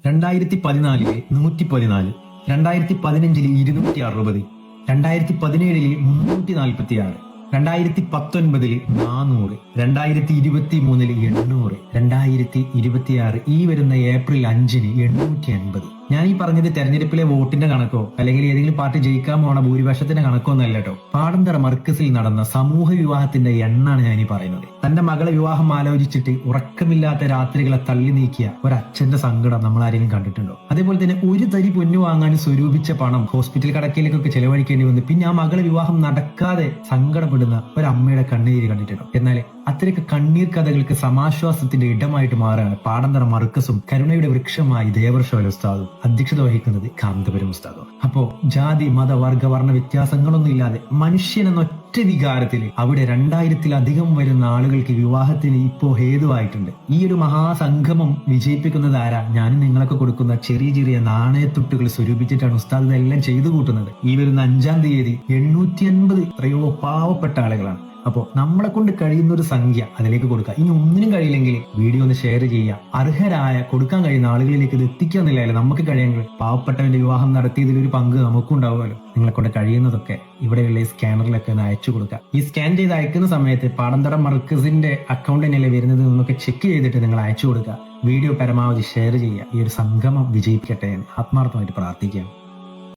2014 114, 2015 260, 2017 346, 2019 400, 2023 800, 2026 ഈ വരുന്ന ഏപ്രിൽ 5-ന് 880. ഞാൻ ഈ പറഞ്ഞത് തെരഞ്ഞെടുപ്പിലെ വോട്ടിന്റെ കണക്കോ അല്ലെങ്കിൽ ഏതെങ്കിലും പാർട്ടി ജയിക്കാൻ പോണ ഭൂരിപക്ഷത്തിന്റെ കണക്കോ ഒന്നല്ല കേട്ടോ. പാടന്തറ മർക്കസിൽ നടന്ന സമൂഹ വിവാഹത്തിന്റെ എണ്ണാണ് ഞാൻ ഈ പറയുന്നത്. തന്റെ മകളെ വിവാഹം ആലോചിച്ചിട്ട് ഉറക്കമില്ലാത്ത രാത്രികളെ തള്ളി നീക്കിയ ഒരച്ഛന്റെ സങ്കടം നമ്മൾ ആരെങ്കിലും കണ്ടിട്ടുണ്ടോ? അതേപോലെ തന്നെ ഒരു തരി പൊന്നു വാങ്ങാൻ സ്വരൂപിച്ച പണം ഹോസ്പിറ്റൽ കടക്കയിലേക്കൊക്കെ ചെലവഴിക്കേണ്ടി വന്നു. പിന്നെ ആ മകളെ വിവാഹം നടക്കാതെ സങ്കടപ്പെടുന്ന ഒരമ്മയുടെ കണ്ണീര് കണ്ടിട്ടുണ്ടോ? എന്നാൽ അത്രയ്ക്ക് കണ്ണീർ കഥകൾക്ക് സമാശ്വാസത്തിന്റെ ഇടമായിട്ട് മാറാണ് പാടന്തറ മർക്കസും കരുണയുടെ വൃക്ഷമായി ദേവർഷോല ഉസ്താദും അധ്യക്ഷത വഹിക്കുന്നത് കാന്തപുരം ഉസ്താദും. അപ്പോ ജാതി മത വർഗ വർണ്ണ വ്യത്യാസങ്ങളൊന്നും ഇല്ലാതെ മനുഷ്യൻ എന്ന ഒറ്റ വികാരത്തിൽ അവിടെ 2000-ലധികം വരുന്ന ആളുകൾക്ക് വിവാഹത്തിന് ഇപ്പോ ഹേതുവായിട്ടുണ്ട്. ഈ ഒരു മഹാസംഗമം വിജയിപ്പിക്കുന്നത് ആരാ? ഞാനും നിങ്ങളൊക്കെ കൊടുക്കുന്ന ചെറിയ ചെറിയ നാണയത്തുട്ടുകൾ സ്വരൂപിച്ചിട്ടാണ് ഉസ്താദ് ഇതെല്ലാം ചെയ്തു കൂട്ടുന്നത്. ഈ വരുന്ന 5-ാം തീയതി 850 എത്രയോ പാവപ്പെട്ട ആളുകളാണ്. അപ്പോ നമ്മളെ കൊണ്ട് കഴിയുന്ന ഒരു സംഖ്യ അതിലേക്ക് കൊടുക്കുക. ഇനി ഒന്നിനും കഴിയില്ലെങ്കിൽ വീഡിയോ ഒന്ന് ഷെയർ ചെയ്യുക. അർഹരായ കൊടുക്കാൻ കഴിയുന്ന ആളുകളിലേക്ക് ഇത് എത്തിക്കുക എന്നില്ലല്ലോ നമുക്ക് കഴിയെങ്കിൽ. പാവപ്പെട്ടവന്റെ വിവാഹം നടത്തിയതിലൊരു പങ്ക് നമുക്കും ഉണ്ടാവുമല്ലോ. നിങ്ങളെ കൊണ്ട് കഴിയുന്നതൊക്കെ ഇവിടെയുള്ള ഈ സ്കാനറിലൊക്കെ ഒന്ന് അയച്ചു കൊടുക്കുക. ഈ സ്കാൻ ചെയ്ത് അയക്കുന്ന സമയത്ത് പാടന്തറ മർക്കസിന്റെ അക്കൗണ്ടിനല്ലേ വരുന്നത് എന്നൊക്കെ ചെക്ക് ചെയ്തിട്ട് നിങ്ങൾ അയച്ചു കൊടുക്കുക. വീഡിയോ പരമാവധി ഷെയർ ചെയ്യുക. ഈ ഒരു സംഗമം വിജയിക്കട്ടെ എന്ന് ആത്മാർത്ഥമായിട്ട് പ്രാർത്ഥിക്കാം.